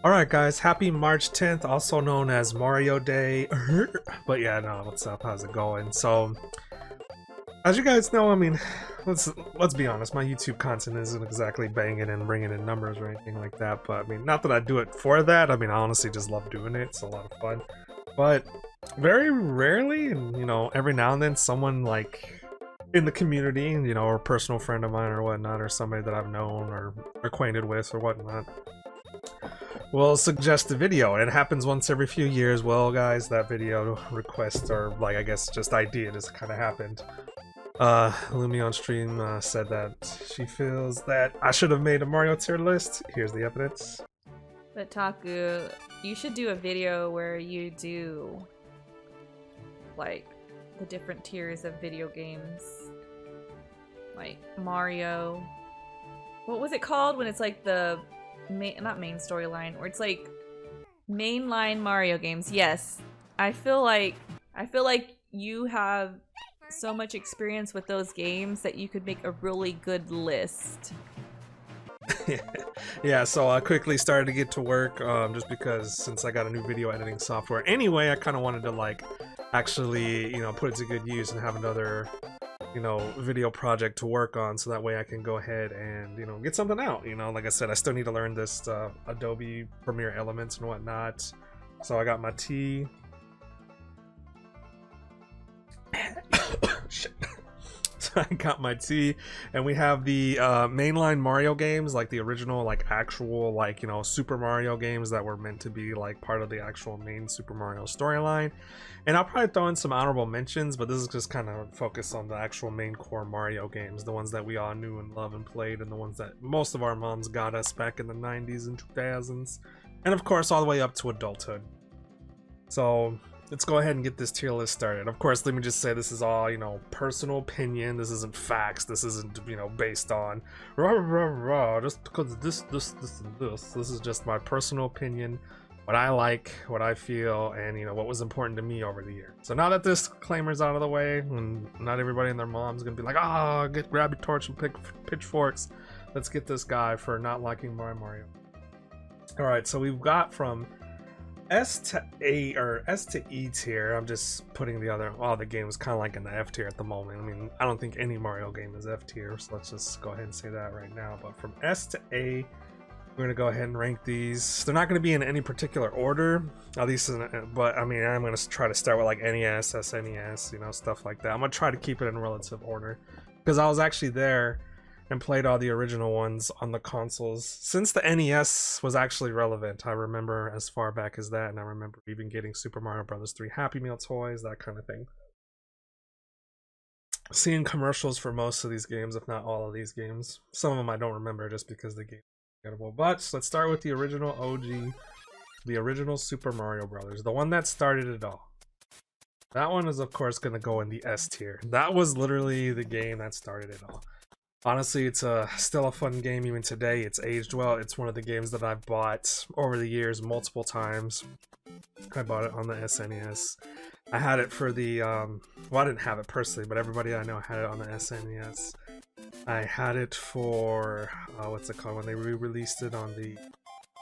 Alright guys, happy March 10th, also known as Mario Day. But yeah, no, what's up? How's it going? So, as you guys know, I mean, let's be honest, my YouTube content isn't exactly banging and bringing in numbers or anything like that, but I mean, not that I do it for that, I mean, I honestly just love doing it, it's a lot of fun. But very rarely, and you know, every now and then someone like in the community, you know, or a personal friend of mine or whatnot, or somebody that I've known or acquainted with or whatnot, will suggest a video, and it happens once every few years. Well guys, that video request, or like I guess just idea, just kind of happened. Lumi on stream said that she feels that I should have made a Mario tier list. Here's the evidence. But Taku, you should do a video where you do like the different tiers of video games, like Mario. What was it called when it's like the not main storyline, or it's like mainline Mario games? Yes, I feel like you have so much experience with those games that you could make a really good list. Yeah, so I quickly started to get to work, just because since I got a new video editing software anyway, I kind of wanted to like actually, you know, put it to good use and have another, you know, video project to work on, so that way I can go ahead and, you know, get something out. You know, like I said, I still need to learn this Adobe Premiere Elements and whatnot. So I got my tea. Shit. So I got my tea, and we have the mainline Mario games, like the original, like actual, like, you know, Super Mario games that were meant to be like part of the actual main Super Mario storyline. And I'll probably throw in some honorable mentions, but this is just kind of focused on the actual main core Mario games, the ones that we all knew and loved and played, and the ones that most of our moms got us back in the 90s and 2000s, and of course all the way up to adulthood. So let's go ahead and get this tier list started. Of course, let me just say this is all, you know, personal opinion. This isn't facts. This isn't, you know, based on just because this and this. This is just my personal opinion, what I like, what I feel, and, you know, what was important to me over the year. So now that this disclaimer's out of the way, and not everybody and their mom's gonna be like, oh, grab your torch and pick pitchforks. Let's get this guy for not liking Mario. All right, so we've got from S to A, or S to E tier. I'm just putting the other, all the games kind of like in the F tier at the moment. I mean, I don't think any Mario game is F tier, so let's just go ahead and say that right now. But from S to A, we're gonna go ahead and rank these. They're not gonna be in any particular order, at least but I mean, I'm gonna try to start with like NES, SNES, you know, stuff like that. I'm gonna try to keep it in relative order, because I was actually there and played all the original ones on the consoles since the NES was actually relevant. I remember as far back as that, and I remember even getting Super Mario Bros. 3 Happy Meal toys, that kind of thing. Seeing commercials for most of these games, if not all of these games. Some of them I don't remember just because the game is forgettable. But let's start with the original OG, the original Super Mario Bros., the one that started it all. That one is of course going to go in the S tier. That was literally the game that started it all. Honestly, it's still a fun game even today. It's aged well. It's one of the games that I've bought over the years multiple times. I bought it on the SNES. I had it for the, well, I didn't have it personally, but everybody I know had it on the SNES. I had it for, what's it called, when they re-released it on the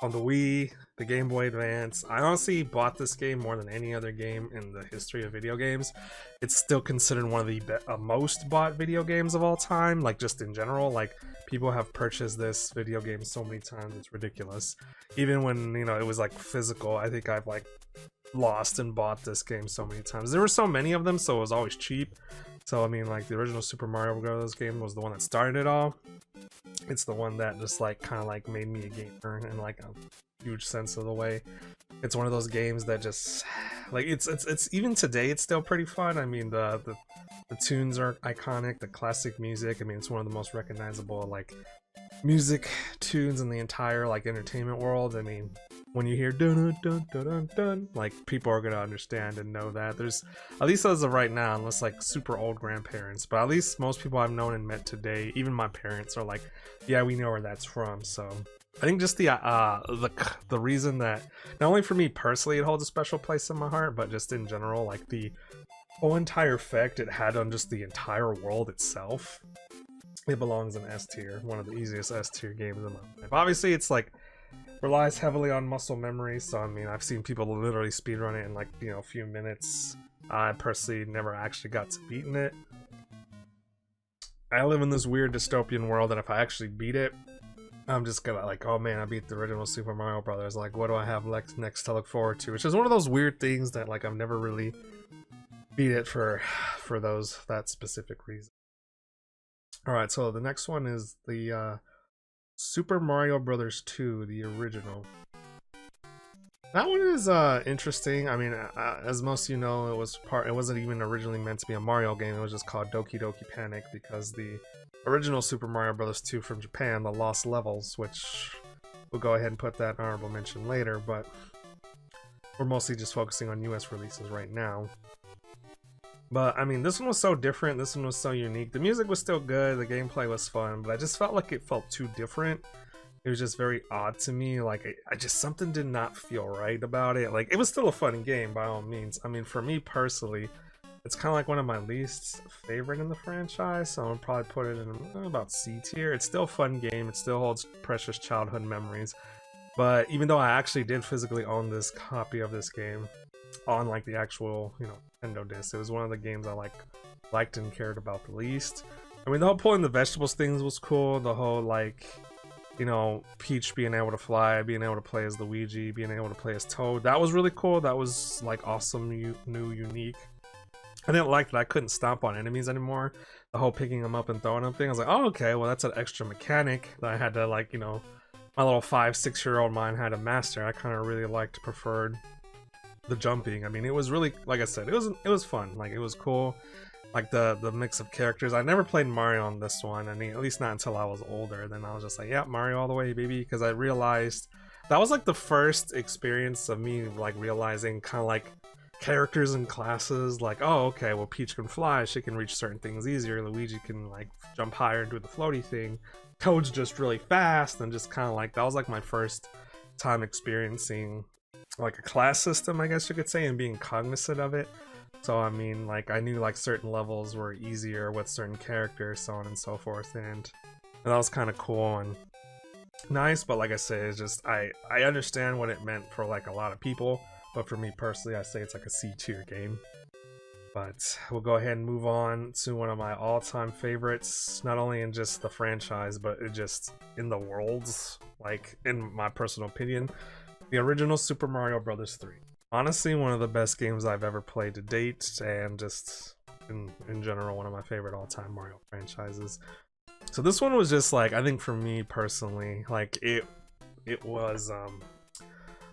Wii, the Game Boy Advance. I honestly bought this game more than any other game in the history of video games. It's still considered one of the most bought video games of all time, like just in general. Like, people have purchased this video game so many times, it's ridiculous. Even when, you know, it was like physical, I think I've like lost and bought this game so many times. There were so many of them, so it was always cheap. So I mean, like, the original Super Mario Bros. Game was the one that started it all. It's the one that just like kind of like made me a gamer in like a huge sense of the way. It's one of those games that just like it's even today it's still pretty fun. I mean, the tunes are iconic, the classic music. I mean, it's one of the most recognizable like music tunes in the entire like entertainment world. I mean, when you hear dun dun dun dun dun, like, people are gonna understand and know that. There's, at least as of right now, unless like super old grandparents, but at least most people I've known and met today, even my parents, are like, yeah, we know where that's from. So I think just the reason that not only for me personally it holds a special place in my heart, but just in general, like the whole entire effect it had on just the entire world itself, it belongs in S tier. One of the easiest S tier games in my life. Obviously, it's like relies heavily on muscle memory. So I mean, I've seen people literally speedrun it in like, you know, a few minutes. I personally never actually got to beating it. I live in this weird dystopian world that if I actually beat it, I'm just gonna like, oh man, I beat the original Super Mario Brothers. Like, what do I have next to look forward to? Which is one of those weird things that like I've never really beat it for that specific reason. All right, so the next one is the Super Mario Brothers 2, the original. That one is interesting. I mean, as most of you know, it wasn't even originally meant to be a Mario game. It was just called Doki Doki Panic because the original Super Mario Bros. 2 from Japan, the Lost Levels, which we'll go ahead and put that in honorable mention later, but we're mostly just focusing on US releases right now. But I mean, this one was so different, this one was so unique. The music was still good, the gameplay was fun, but I just felt like it felt too different. It was just very odd to me. Like, I just, something did not feel right about it. Like, it was still a fun game by all means. I mean, for me personally, it's kind of like one of my least favorite in the franchise, so I'll probably put it in about C tier. It's still a fun game, it still holds precious childhood memories. But even though I actually did physically own this copy of this game on like the actual, you know, Nintendo disc, it was one of the games I liked and cared about the least. I mean, the whole pulling the vegetables things was cool. The whole like, you know, Peach being able to fly, being able to play as Luigi, being able to play as Toad, that was really cool. That was like awesome, new, unique. I didn't like that I couldn't stomp on enemies anymore. The whole picking them up and throwing them thing. I was like, oh, okay, well that's an extra mechanic that I had to, like, you know, my little 5-6-year-old mind had to master. I kind of really preferred the jumping. I mean, it was really, like I said, it was fun. Like, it was cool. Like the mix of characters. I never played Mario on this one. I mean, at least not until I was older. Then I was just like, yeah, Mario all the way, baby. Because I realized that was like the first experience of me like realizing kind of like characters and classes. Like, oh, okay, well, Peach can fly. She can reach certain things easier. Luigi can like jump higher and do the floaty thing. Toad's just really fast, and just kind of like, that was like my first time experiencing like a class system, I guess you could say, and being cognizant of it. So I mean, like, I knew like certain levels were easier with certain characters, so on and so forth, and that was kind of cool and nice. But like I say, it's just I understand what it meant for like a lot of people, but for me personally, I say it's like a C tier game. But we'll go ahead and move on to one of my all-time favorites, not only in just the franchise, but it just in the worlds, like in my personal opinion, the original Super Mario Bros. 3. Honestly, one of the best games I've ever played to date, and just in general, one of my favorite all-time Mario franchises. So this one was just like, I think for me personally, like it was,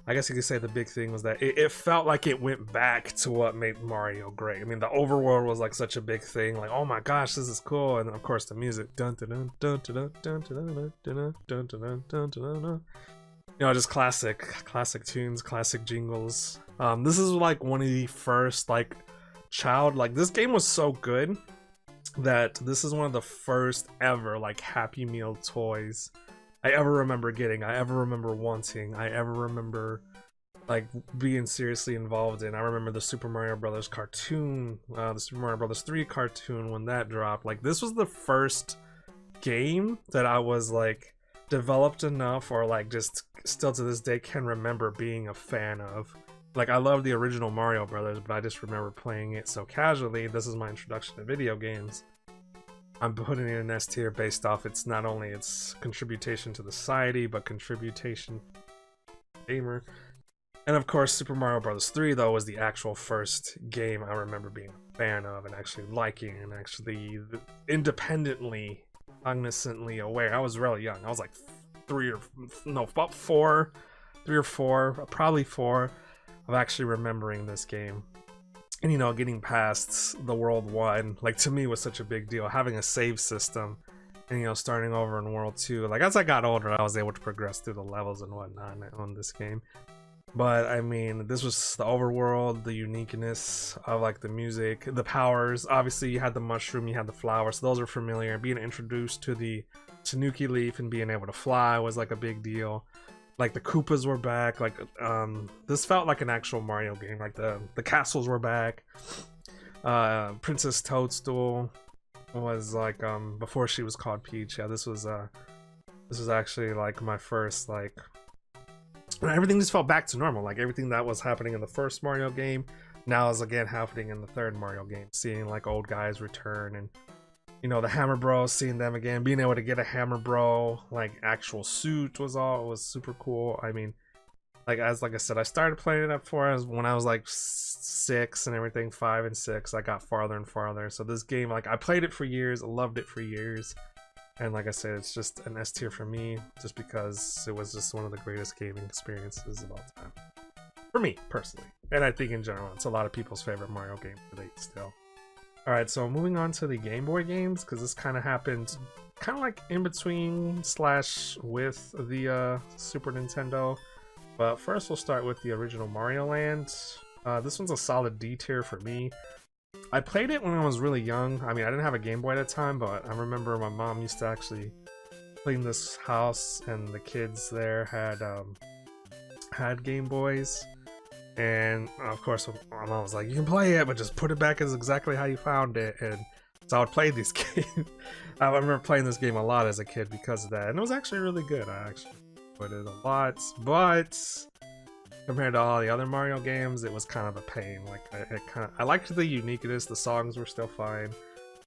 I guess you could say the big thing was that it felt like it went back to what made Mario great. I mean, the overworld was like such a big thing, like, oh my gosh, this is cool. And then of course the music, dun dun dun dun dun dun dun dun dun dun dun dun. You know, just classic tunes, classic jingles. This is like one of the first like this game was so good that this is one of the first ever like Happy Meal toys I ever remember getting, I ever remember wanting, I ever remember like being seriously involved in. I remember the Super Mario Brothers cartoon, the Super Mario Brothers 3 cartoon when that dropped. Like, this was the first game that I was like developed enough, or like just still to this day can remember being a fan of. Like, I love the original Mario Brothers, but I just remember playing it so casually. This is my introduction to video games. I'm putting it in S tier based off it's not only its contribution to the society, but contribution gamer. And of course, Super Mario Bros. 3 though was the actual first game I remember being a fan of and actually liking, and actually independently, cognizantly aware. I was really young. I was like 3 or 4, probably 4, of actually remembering this game. And, you know, getting past the World 1, like, to me was such a big deal. Having a save system and, you know, starting over in World 2. Like, as I got older, I was able to progress through the levels and whatnot on this game. But, I mean, this was the overworld, the uniqueness of, like, the music, the powers. Obviously, you had the mushroom, you had the flower, so those are familiar. Being introduced to the Tanuki leaf and being able to fly was, like, a big deal. Like, the Koopas were back. Like, this felt like an actual Mario game. Like, the castles were back. Princess Toadstool was like before she was called Peach. Yeah, this was actually like my first like And everything just felt back to normal. Like everything that was happening in the first Mario game now is again happening in the third Mario game. Seeing like old guys return, and you know, the Hammer Bros, seeing them again, being able to get a Hammer Bro like actual suit was super cool. I mean, like I said, I started playing it when I was like 6 and everything, 5 and 6. I got farther and farther. So this game, like I played it for years, loved it for years, and like I said, it's just an S tier for me, just because it was just one of the greatest gaming experiences of all time for me personally, and I think in general it's a lot of people's favorite Mario game to date still. All right, so moving on to the Game Boy games, because this kind of happened kind of like in between / with the Super Nintendo. But first we'll start with the original Mario Land. This one's a solid D tier for me. I played it when I was really young. I mean, I didn't have a Game Boy at the time, but I remember my mom used to actually clean this house, and the kids there had Game Boys. And of course, my mom was like, "You can play it, but just put it back as exactly how you found it." And so I would play these games. I remember playing this game a lot as a kid because of that, and it was actually really good. I actually enjoyed it a lot, but compared to all the other Mario games, it was kind of a pain. Like I liked the uniqueness. The songs were still fine,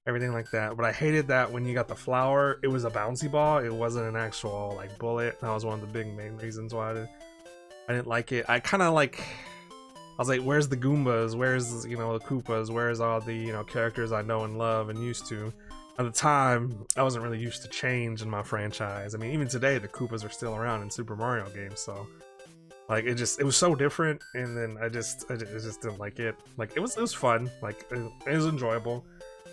everything like that. But I hated that when you got the flower, it was a bouncy ball. It wasn't an actual like bullet. That was one of the big main reasons why I didn't like it. I kind of like. I was like, where's the Goombas? Where's, you know, the Koopas? Where's all the, you know, characters I know and love and used to? At the time, I wasn't really used to change in my franchise. I mean, even today, the Koopas are still around in Super Mario games, so like it was so different. And then I just didn't like it. Like it was fun. Like it was enjoyable.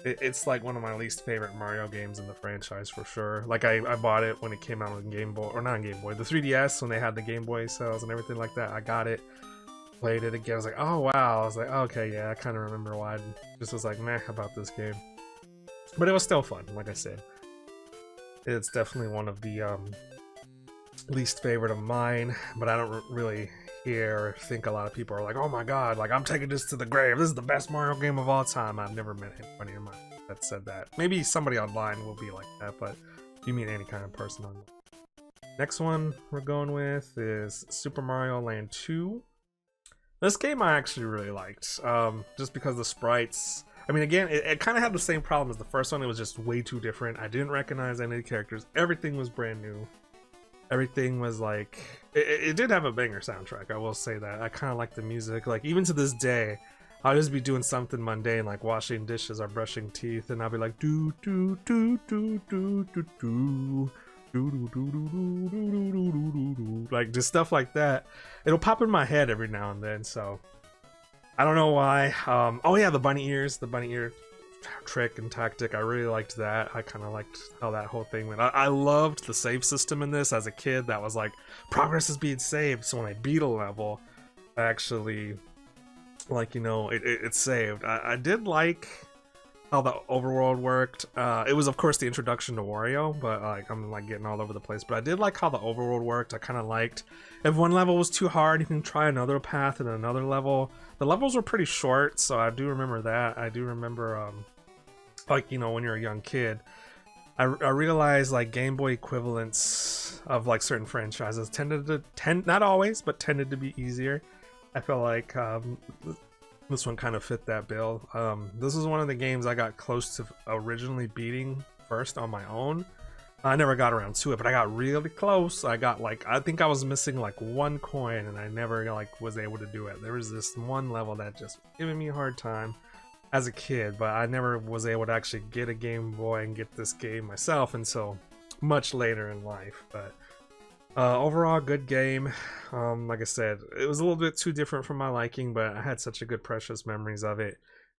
It's like one of my least favorite Mario games in the franchise for sure. Like I bought it when it came out on Game Boy, or not on Game Boy, the 3DS when they had the Game Boy sales and everything like that. I got it. Played it again. I was like, oh wow. I was like, okay, yeah, I kind of remember why I just was like meh about this game, but it was still fun. Like I said, it's definitely one of the least favorite of mine, but I don't really hear or think a lot of people are like, oh my god, like I'm taking this to the grave, this is the best Mario game of all time. I've never met anybody in my that said that. Maybe somebody online will be like that, but you mean any kind of person online. Next one we're going with is Super Mario Land 2. This game I actually really liked, just because the sprites, I mean, again, it kind of had the same problem as the first one. It was just way too different. I didn't recognize any of the characters. Everything was brand new. Everything was like, it did have a banger soundtrack, I will say that. I kind of like the music. Like, even to this day, I'll just be doing something mundane, like washing dishes or brushing teeth, and I'll be like, do, do, do, do, do, do, do. Like just stuff like that. It'll pop in my head every now and then, so I don't know why. Oh yeah, the bunny ear trick and tactic, I really liked that. I kind of liked how that whole thing went. I loved the save system in this as a kid. That was like, progress is being saved, so when I beat a level, I actually, like, you know, it saved. I did like how the overworld worked. It was of course the introduction to Wario, but like I'm like getting all over the place. But I did like how the overworld worked. I kind of liked if one level was too hard, you can try another path in another level. The levels were pretty short, so I do remember that. I do remember like, you know, when you're a young kid, I realized like Game Boy equivalents of like certain franchises tended not always, but tended to be easier. I feel like this one kind of fit that bill. This is one of the games I got close to originally beating first on my own. I never got around to it, but I got really close. I got like, I think I was missing like 1 coin, and I never like was able to do it. There was this one level that just giving me a hard time as a kid, but I never was able to actually get a Game Boy and get this game myself until much later in life. But overall, good game. Like I said, it was a little bit too different for my liking, but I had such a good precious memories of it,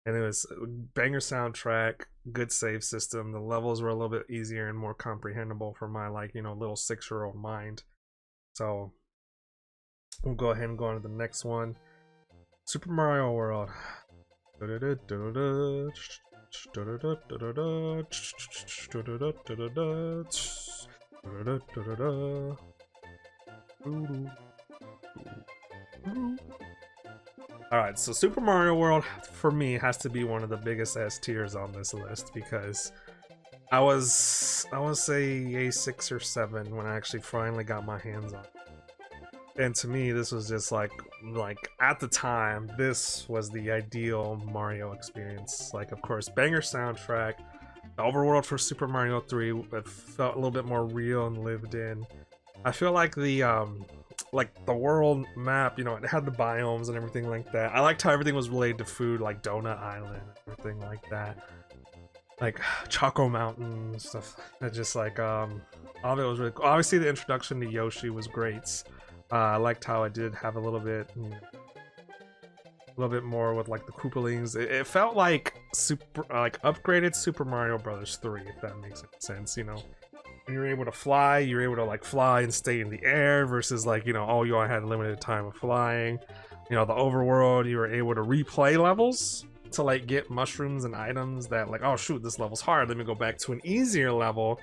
and it was a banger soundtrack, good save system. The levels were a little bit easier and more comprehensible for my, like, you know, little 6-year-old mind. So we'll go ahead and go on to the next one, Super Mario World. Alright, so Super Mario World for me has to be one of the biggest S tiers on this list, because I was say a 6 or 7 when I actually finally got my hands on it. And to me, this was just like at the time, this was the ideal Mario experience. Like, of course, banger soundtrack. The overworld for Super Mario 3, it felt a little bit more real and lived in. I feel like the world map, you know, it had the biomes and everything like that. I liked how everything was related to food, like Donut Island, everything like that. Like Choco Mountain stuff. That just like all of it was really cool. Obviously, the introduction to Yoshi was great. I liked how it did have a little bit more with like the Koopalings. It felt like upgraded Super Mario Brothers 3, if that makes any sense. You know, when you're able to fly, you're able to like fly and stay in the air versus like, you know, oh, you only had limited time of flying. You know, the overworld, you were able to replay levels to like get mushrooms and items that like, oh shoot, this level's hard, let me go back to an easier level,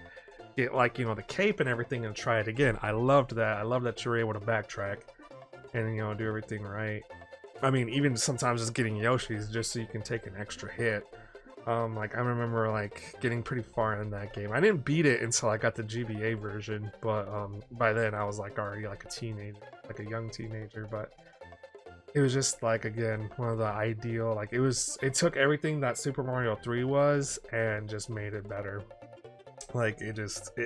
get like, you know, the cape and everything and try it again. I loved that. I love that you're able to backtrack and, you know, do everything right. I mean, even sometimes just getting Yoshis just so you can take an extra hit. Like I remember like getting pretty far in that game. I didn't beat it until I got the GBA version, but by then I was like already like a teenager, like a young teenager. But it was just like, again, one of the ideal, like it took everything that Super Mario 3 was and just made it better. Like it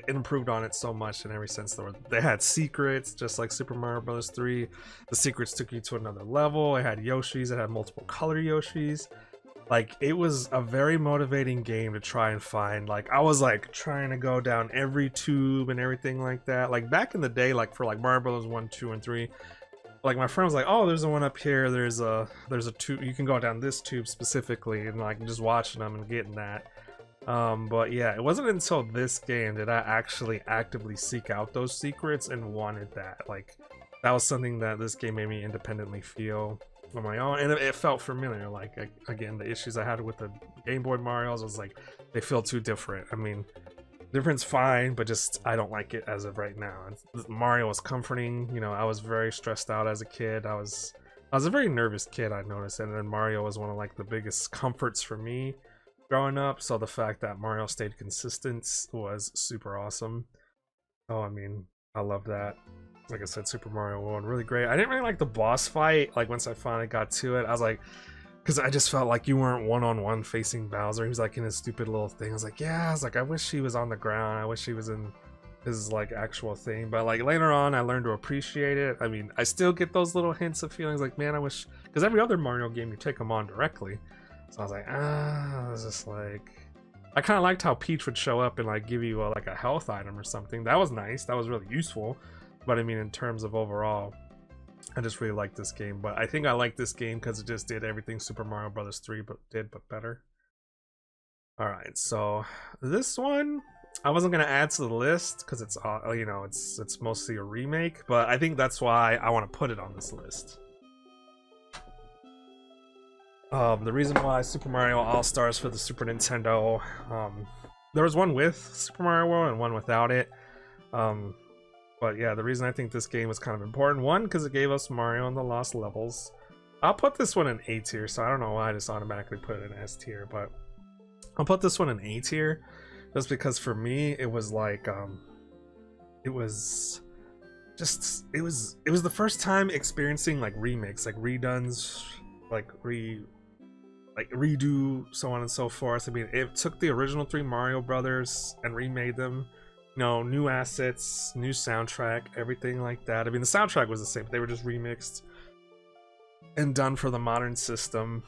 improved on it so much in every sense. They had secrets just like Super Mario Bros. 3. The secrets took you to another level. It had Yoshis, it had multiple color Yoshis. Like it was a very motivating game to try and find. Like I was like trying to go down every tube and everything like that. Like back in the day, like for like Mario Bros. 1, 2, and 3, like my friend was like, oh, there's a one up here, there's a tube, you can go down this tube specifically, and like just watching them and getting that. But yeah, it wasn't until this game that I actually actively seek out those secrets and wanted that. Like that was something that this game made me independently feel on my own, and it felt familiar. Like again, the issues I had with the Game Boy Marios was like they feel too different. I mean, different's fine, but just I don't like it as of right now. Mario was comforting. You know, I was very stressed out as a kid. I was a very nervous kid, I noticed, and then Mario was one of like the biggest comforts for me growing up. So the fact that Mario stayed consistent was super awesome. Oh, I mean, I love that. Like I said, Super Mario 1, really great. I didn't really like the boss fight. Like once I finally got to it, I was like, because I just felt like you weren't one-on-one facing Bowser. He was like in his stupid little thing. I was like, yeah, I was like, I wish he was on the ground. I wish he was in his like actual thing. But like later on, I learned to appreciate it. I mean, I still get those little hints of feelings like, man, I wish, because every other Mario game, you take them on directly. So I was like, I was just like, I kind of liked how Peach would show up and like give you like a health item or something. That was nice. That was really useful. But I mean, in terms of overall, I just really like this game. But I think I like this game because it just did everything Super Mario Bros. 3 but better. Alright, so this one I wasn't gonna add to the list because it's you know, it's mostly a remake, but I think that's why I want to put it on this list. The reason why Super Mario All-Stars for the Super Nintendo, there was one with Super Mario World and one without it. But yeah, the reason I think this game was kind of important, one, because it gave us Mario and the Lost Levels. I'll put this one in A tier, so I don't know why I just automatically put it in S tier, but I'll put this one in A tier just because for me it was like it was the first time experiencing like remakes, like redones, like redo, so on and so forth. I mean, it took the original 3 Mario Brothers and remade them. You know, new assets, new soundtrack, everything like that. I mean, the soundtrack was the same. They were just remixed and done for the modern system.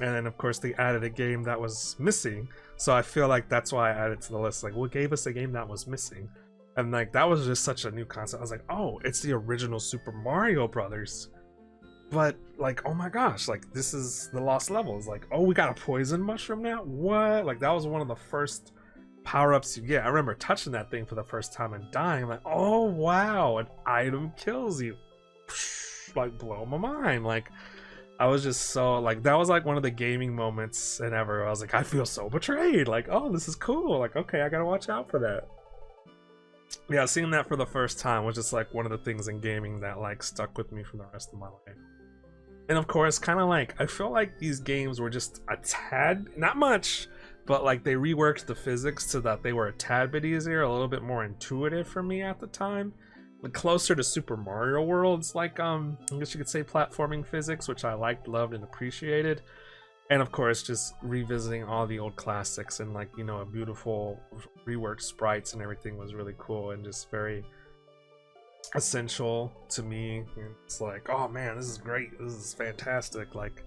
And then, of course, they added a game that was missing. So I feel like that's why I added it to the list. Like, what gave us a game that was missing? And, like, that was just such a new concept. I was like, oh, it's the original Super Mario Brothers. But, like, oh my gosh, like, this is the Lost Levels. Like, oh, we got a poison mushroom now? What? Like, that was one of the first power-ups you get. I remember touching that thing for the first time and dying. I'm like, oh wow, an item kills you. Like, blow my mind. Like, I was just so, like, that was like one of the gaming moments and ever. I was like, I feel so betrayed. Like, oh, this is cool. Like, okay, I gotta watch out for that. Yeah, seeing that for the first time was just like one of the things in gaming that like stuck with me for the rest of my life. And of course, kind of like, I feel like these games were just a tad, not much, but like they reworked the physics so that they were a tad bit easier, a little bit more intuitive for me at the time. closer to Super Mario World's, like, I guess you could say platforming physics, which I liked, loved, and appreciated. And of course, just revisiting all the old classics and, like, you know, a beautiful reworked sprites and everything was really cool and just very essential to me. And it's like, oh man, this is great, this is fantastic. Like,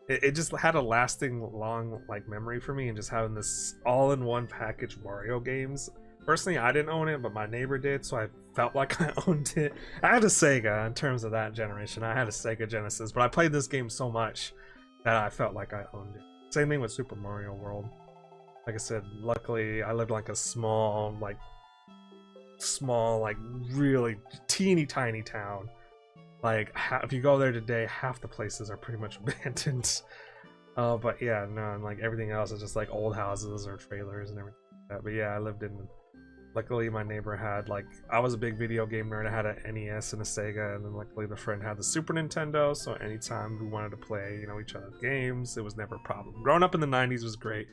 it just had a lasting long, like, memory for me, and just having this all-in-one package Mario games. Personally, I didn't own it, but my neighbor did, so I felt like I owned it. I had a Sega in terms of that generation. I had a Sega Genesis, but I played this game so much that I felt like I owned it. Same thing with Super Mario World. Like I said, luckily I lived like a small, like really teeny tiny town. Like, if you go there today, half the places are pretty much abandoned. But yeah, no, and like everything else is just like old houses or trailers and everything like that. But yeah, I lived in. Luckily, my neighbor had, like, I was a big video game nerd. I had an NES and a Sega, and then luckily the friend had the Super Nintendo, so anytime we wanted to play, you know, each other's games, it was never a problem. Growing up in the 90s was great,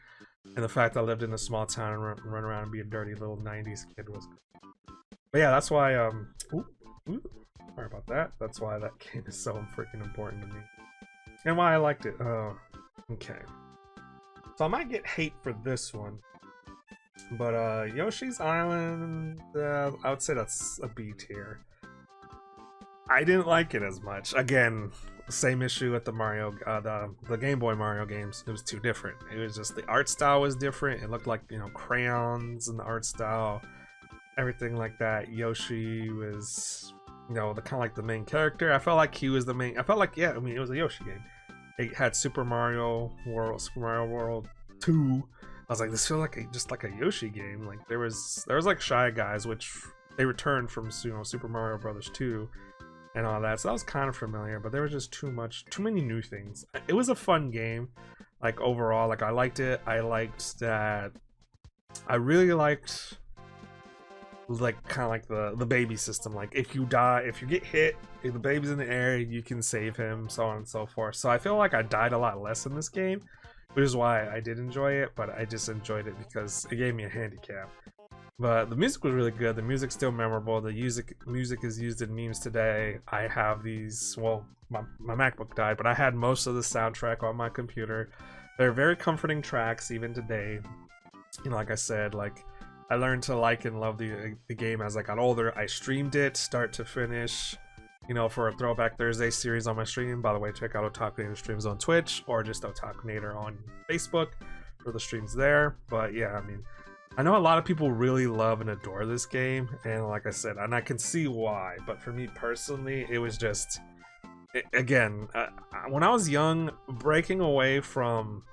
and the fact I lived in a small town and run around and be a dirty little 90s kid was great. But yeah, that's why, sorry about that. That's why that game is so freaking important to me. And why I liked it. Okay. So I might get hate for this one. But Yoshi's Island, I would say that's a B tier. I didn't like it as much. Again, same issue with the Mario, the Game Boy Mario games. It was too different. It was just the art style was different. It looked like, you know, crayons in the art style, everything like that. Yoshi was, you know, the kind of like the main character. I felt like he was the main. I felt like, yeah, I mean, it was a Yoshi game. It had Super Mario World 2. I was like, this feels like just like a Yoshi game. Like there was like Shy Guys, which they returned from, you know, Super Mario Brothers 2 and all that. So that was kind of familiar, but there was just too many new things. It was a fun game, like overall. Like I liked it. I liked that. I really liked, like, kind of like the baby system. Like if you die, if you get hit, if the baby's in the air, you can save him, so on and so forth. So I feel like I died a lot less in this game, which is why I did enjoy it, but I just enjoyed it because it gave me a handicap. But the music was really good. The music's still memorable. The music is used in memes today. I have these, well, my MacBook died, but I had most of the soundtrack on my computer. They're very comforting tracks even today. You know, like I said, like I learned to like and love the game as I got older. I streamed it start to finish, you know, for a Throwback Thursday series on my stream. By the way, check out Otakunator streams on Twitch or just Otakunator on Facebook for the streams there. But yeah, I mean, I know a lot of people really love and adore this game, and like I said, and I can see why, but for me personally, it was just, again, when I was young, breaking away from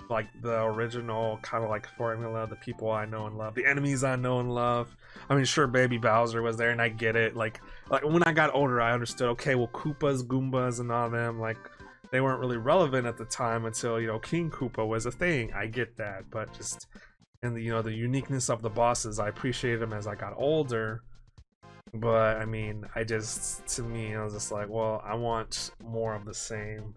like the original kind of like formula, the people I know and love, the enemies I know and love. I mean, sure, Baby Bowser was there, and I get it. Like when I got older, I understood. Okay, well, Koopas, Goombas, and all them, like they weren't really relevant at the time until, you know, King Koopa was a thing. I get that, but just, and the, you know, the uniqueness of the bosses, I appreciated them as I got older. But I mean, to me, I was just like, well, I want more of the same,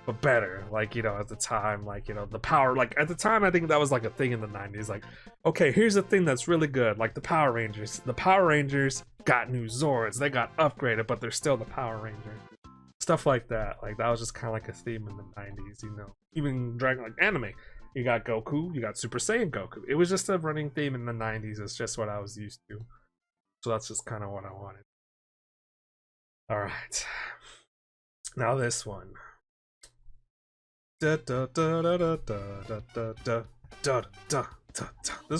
but better. Like, you know, at the time, like, you know, the power, like at the time, I think that was like a thing in the 90s. Like, okay, here's a thing that's really good, like the Power Rangers. The Power Rangers got new Zords, they got upgraded, but they're still the Power Rangers. Stuff like that. Like that was just kind of like a theme in the 90s, you know. Even Dragon, like anime, you got Goku, you got Super Saiyan Goku. It was just a running theme in the 90s. It's just what I was used to. So that's just kind of what I wanted. All right. Now this one. This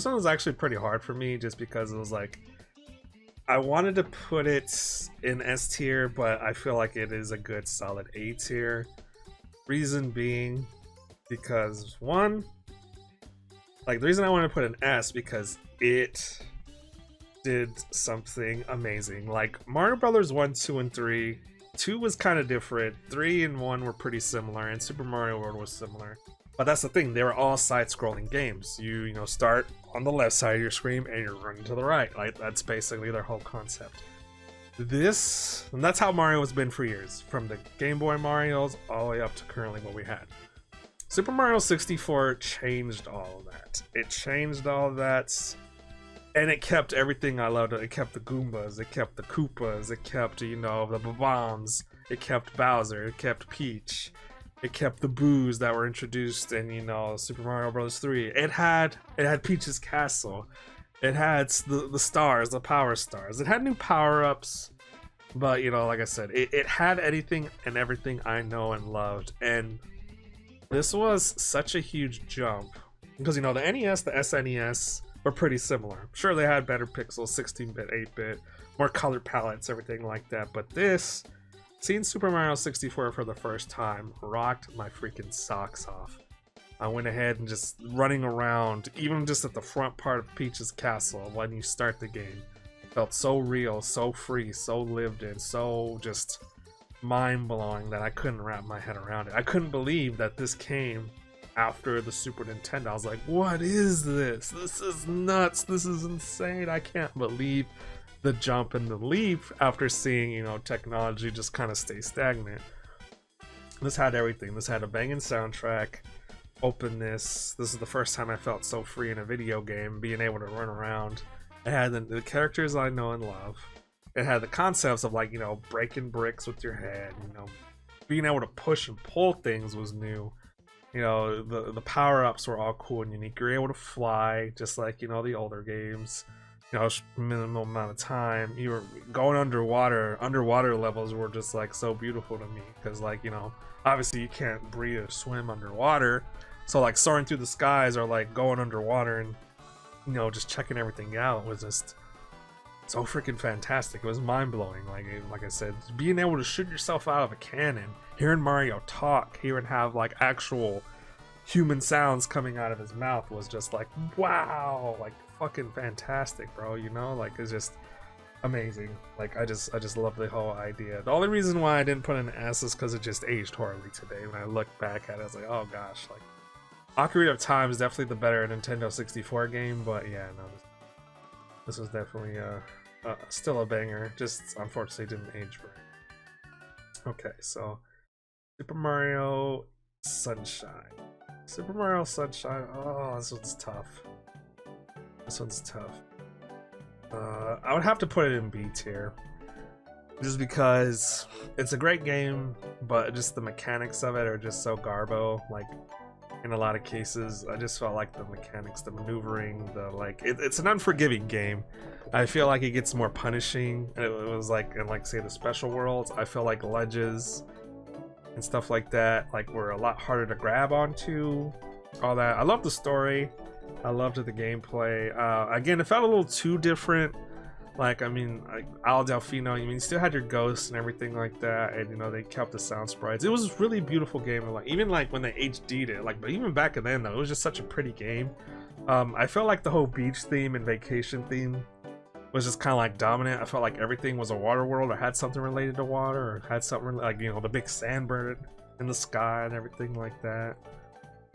one was actually pretty hard for me just because it was like, I wanted to put it in S tier, but I feel like it is a good solid A tier. Reason being because, one, like the reason I wanted to put an S because it did something amazing. Like Mario Brothers 1, 2, and 3. 2 was kind of different. 3 and 1 were pretty similar, and Super Mario World was similar. But that's the thing, they were all side-scrolling games. You know, start on the left side of your screen and you're running to the right. Like that's basically their whole concept. This, and that's how Mario has been for years, from the Game Boy Marios all the way up to currently what we had. Super Mario 64 changed all of that. It changed all of that. And it kept everything I loved. It kept the Goombas, it kept the Koopas, it kept, you know, the Bombs, it kept Bowser, it kept Peach, it kept the Boos that were introduced in, you know, Super Mario Bros. 3. It had Peach's Castle. It had the stars, the power stars. It had new power-ups, but, you know, like I said, it had anything and everything I know and loved. And this was such a huge jump because, you know, the NES, the SNES were pretty similar. Sure, they had better pixels, 16-bit, 8-bit, more color palettes, everything like that. But this, seeing Super Mario 64 for the first time, rocked my freaking socks off. I went ahead and just running around, even just at the front part of Peach's castle when you start the game. Felt so real, so free, so lived in, so just mind-blowing that I couldn't wrap my head around it. I couldn't believe that this came after the Super Nintendo. I was like, what is this? This is nuts. This is insane. I can't believe the jump and the leap after seeing, you know, technology just kind of stay stagnant. This had everything. This had a banging soundtrack, openness. This is the first time I felt so free in a video game, being able to run around. It had the characters I know and love. It had the concepts of, like, you know, breaking bricks with your head, you know, being able to push and pull things was new. You know, the power-ups were all cool and unique. You're able to fly, just like, you know, the older games. You know, minimal amount of time. You were going underwater. Underwater levels were just, like, so beautiful to me. Because, like, you know, obviously you can't breathe or swim underwater. So, like, soaring through the skies or, like, going underwater and, you know, just checking everything out was just so freaking fantastic. It was mind-blowing. Like I said, being able to shoot yourself out of a cannon, hearing Mario talk, hearing have like actual human sounds coming out of his mouth was just like, wow, like fucking fantastic, bro. You know, like it's just amazing. Like I just love the whole idea. The only reason why I didn't put an S is because it just aged horribly today. When I look back at it, I was like, oh gosh, like Ocarina of Time is definitely the better Nintendo 64 game, but yeah, no, this was definitely still a banger. Just unfortunately didn't age right. Okay, so Super Mario Sunshine. Super Mario Sunshine. Oh, this one's tough. This one's tough. I would have to put it in B tier. Just because it's a great game, but just the mechanics of it are just so garbo. Like, in a lot of cases, I just felt like the mechanics, the maneuvering, it's an unforgiving game. I feel like it gets more punishing. It was like, in like say the special worlds, I feel like ledges and stuff like that, like were a lot harder to grab onto. All that. I love the story. I loved the gameplay. Again, it felt a little too different. Like, I mean, like Al Delfino, I mean, you still had your ghosts and everything like that, and you know, they kept the sound sprites. It was a really beautiful game. Like, even like when they HD'd it, like, but even back then though, it was just such a pretty game. I felt like the whole beach theme and vacation theme was just kind of like dominant. I felt like everything was a water world or had something related to water, or had something like, you know, the big sandbird in the sky and everything like that.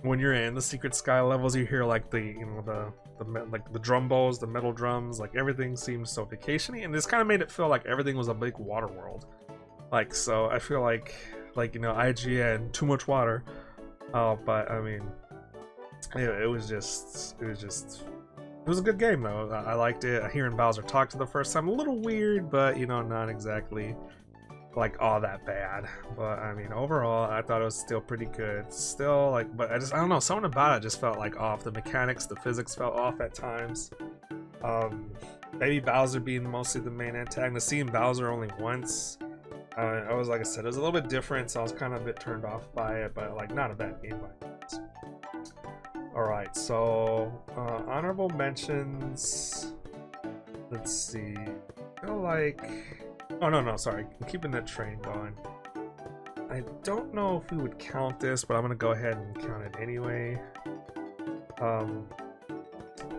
When you're in the secret sky levels, you hear like the, you know, like the drum bowls, the metal drums, like everything seemed so vacationy, and this kind of made it feel like everything was a big water world. Like, so I feel like you know, IGN, too much water. But I mean, it was a good game though. I liked it. Hearing Bowser talk for the first time, a little weird, but you know, not exactly like all that bad. But I mean, overall I thought it was still pretty good. Still like, but I don't know, something about it just felt like off. The mechanics, the physics felt off at times. Maybe Bowser being mostly the main antagonist, seeing Bowser only once, I was, like I said, it was a little bit different, so I was kind of a bit turned off by it, but like not a bad game by any means. Alright, so honorable mentions, let's see, I feel like, oh no, sorry, I'm keeping that train going. I don't know if we would count this, but I'm gonna go ahead and count it anyway.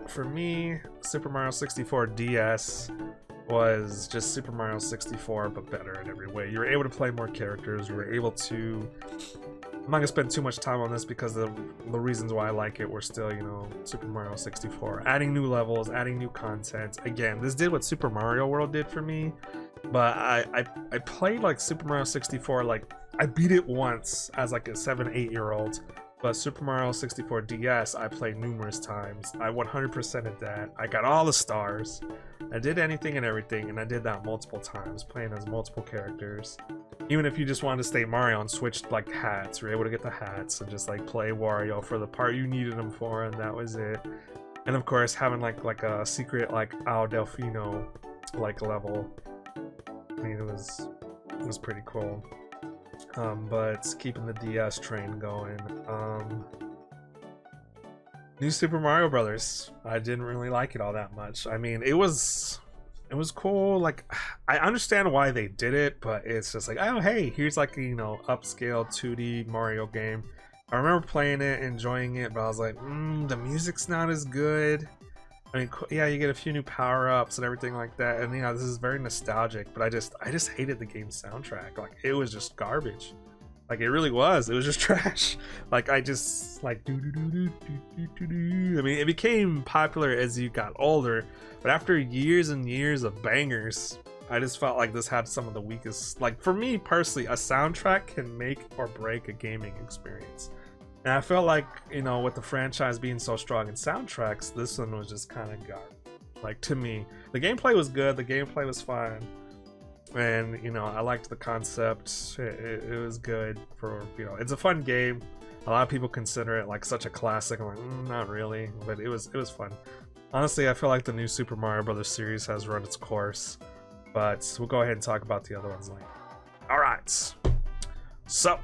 For me, Super Mario 64 DS was just Super Mario 64, but better in every way. You were able to play more characters, you were able to, I'm not gonna spend too much time on this because the reasons why I like it were still, you know, Super Mario 64. Adding new levels, adding new content. Again, this did what Super Mario World did for me, but I played like Super Mario 64, like I beat it once as like a 7-8 year old, But Super Mario 64 DS, I played numerous times. I 100%ed that. I got all the stars. I did anything and everything, and I did that multiple times, playing as multiple characters. Even if you just wanted to stay Mario and switched like hats, you're able to get the hats and just like play Wario for the part you needed him for, and that was it. And of course, having like a secret like Al Delfino like level. I mean, it was pretty cool. But keeping the DS train going. New Super Mario Brothers. I didn't really like it all that much. I mean, it was cool. Like, I understand why they did it, but it's just like, oh hey, here's like a, you know, upscale 2D Mario game. I remember playing it, enjoying it, but I was like, the music's not as good. I mean, yeah, you get a few new power-ups and everything like that, and yeah, this is very nostalgic, but I just hated the game's soundtrack. Like, it was just garbage. Like, it really was. It was just trash. Like, I just like I mean, it became popular as you got older, but after years and years of bangers, I just felt like this had some of the weakest. Like, for me personally, a soundtrack can make or break a gaming experience. And I felt like, you know, with the franchise being so strong in soundtracks, this one was just kind of garbage. Like, to me, the gameplay was good, the gameplay was fine, and, you know, I liked the concept. It was good for, you know, it's a fun game. A lot of people consider it like such a classic. I'm like, not really, but it was fun. Honestly, I feel like the new Super Mario Brothers series has run its course, but we'll go ahead and talk about the other ones later. All right, so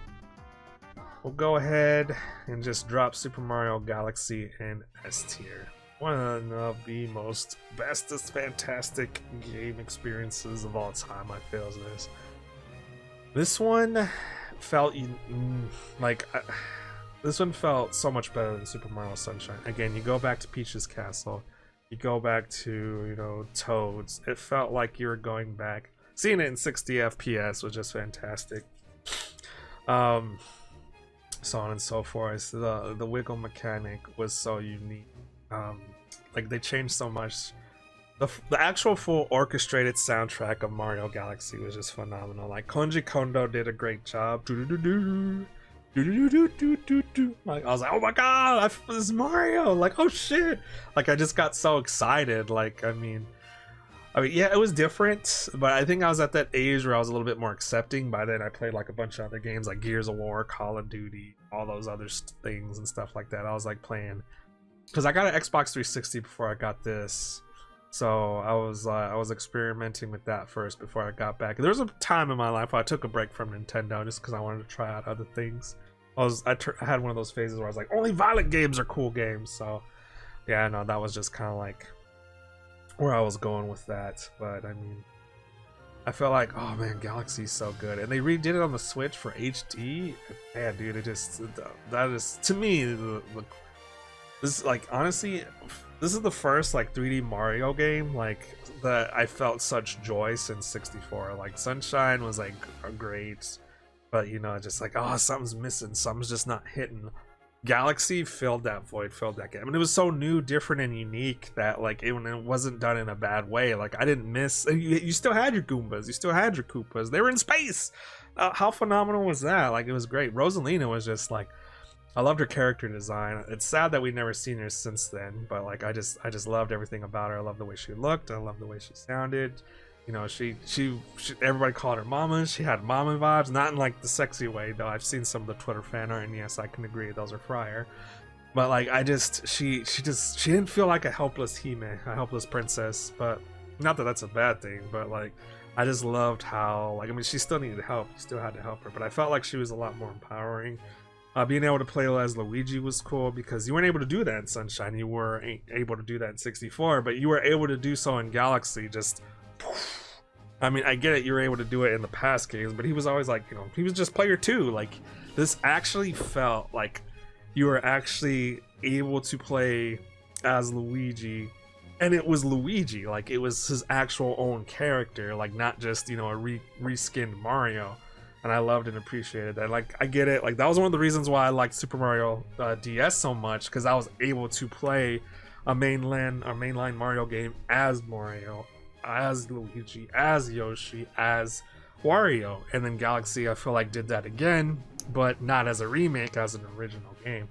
we'll go ahead and just drop Super Mario Galaxy in S tier. One of the most bestest fantastic game experiences of all time, I feel, is this. This one felt like this one felt so much better than Super Mario Sunshine. Again, you go back to Peach's Castle, you go back to, you know, Toad's. It felt like you were going back. Seeing it in 60 FPS was just fantastic. So on and so forth. The wiggle mechanic was so unique. Like, they changed so much. The actual full orchestrated soundtrack of Mario Galaxy was just phenomenal. Like, Koji Kondo did a great job. Like, I was like, oh my god, this is Mario! Like, oh shit! Like, I just got so excited. Like, I mean, yeah, it was different, but I think I was at that age where I was a little bit more accepting. By then, I played like a bunch of other games like Gears of War, Call of Duty, all those other things and stuff like that. I was like playing, because I got an Xbox 360 before I got this, so I was experimenting with that first before I got back. There was a time in my life where I took a break from Nintendo just because I wanted to try out other things. I had one of those phases where I was like, only violent games are cool games. So yeah, no, that was just kind of like where I was going with that. But I mean, I felt like, oh man, Galaxy's so good, and they redid it on the Switch for HD. Man, dude, it just, that is, to me, this is like, honestly, this is the first like 3D Mario game like that I felt such joy since 64. Like, Sunshine was like great, but you know, just like, oh, something's missing, something's just not hitting. Galaxy filled that void, filled that gap. I mean, it was so new, different, and unique that like it wasn't done in a bad way. Like, I didn't miss. You still had your Goombas, you still had your Koopas. They were in space. How phenomenal was that? Like, it was great. Rosalina was just like, I loved her character design. It's sad that we've never seen her since then, but like, I just loved everything about her. I loved the way she looked. I loved the way she sounded. You know, she everybody called her Mama. She had Mama vibes, not in like the sexy way though. I've seen some of the Twitter fan art, and yes, I can agree, those are fire. But like, she didn't feel like a helpless Hime, a helpless princess. But not that that's a bad thing, but like, I just loved how, like, I mean, she still needed help. You still had to help her, but I felt like she was a lot more empowering. Being able to play as Luigi was cool, because you weren't able to do that in Sunshine. You were able to do that in 64, but you were able to do so in Galaxy. Just, I mean, I get it, you were able to do it in the past games, but he was always like, you know, he was just player 2. Like, this actually felt like you were actually able to play as Luigi, and it was Luigi. Like, it was his actual own character, like, not just, you know, a reskinned Mario. And I loved and appreciated that. Like, I get it. Like, that was one of the reasons why I liked Super Mario DS so much, because I was able to play a mainline Mario game as Mario, as Luigi, as Yoshi, as Wario. And then Galaxy, I feel like, did that again. but not as a remake, as an original game.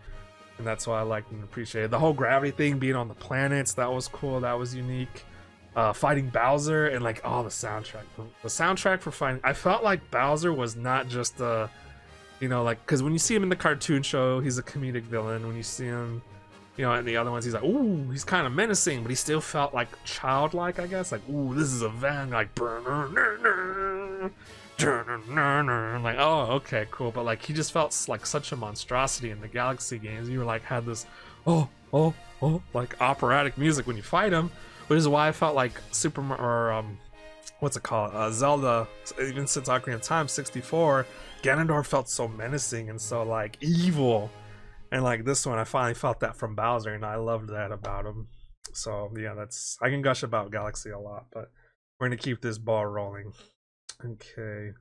And that's why I liked and appreciated the whole gravity thing, being on the planets. That was cool. That was unique. Fighting Bowser and like the soundtrack for fighting. I felt like Bowser was not just a, like, because when you see him in the cartoon show, he's a comedic villain. When you see him, and the other ones, he's like, ooh, he's kind of menacing, but he still felt like childlike, I guess. Like, ooh, this is a van, like, like, oh, okay, cool. But like, he just felt like such a monstrosity in the Galaxy games. You were like, had this, like operatic music when you fight him, which is why I felt like Zelda, even since Ocarina of Time 64, Ganondorf felt so menacing and so like evil. And like this one, I finally felt that from Bowser, and I loved that about him. So yeah, I can gush about Galaxy a lot, but we're gonna keep this ball rolling. Okay.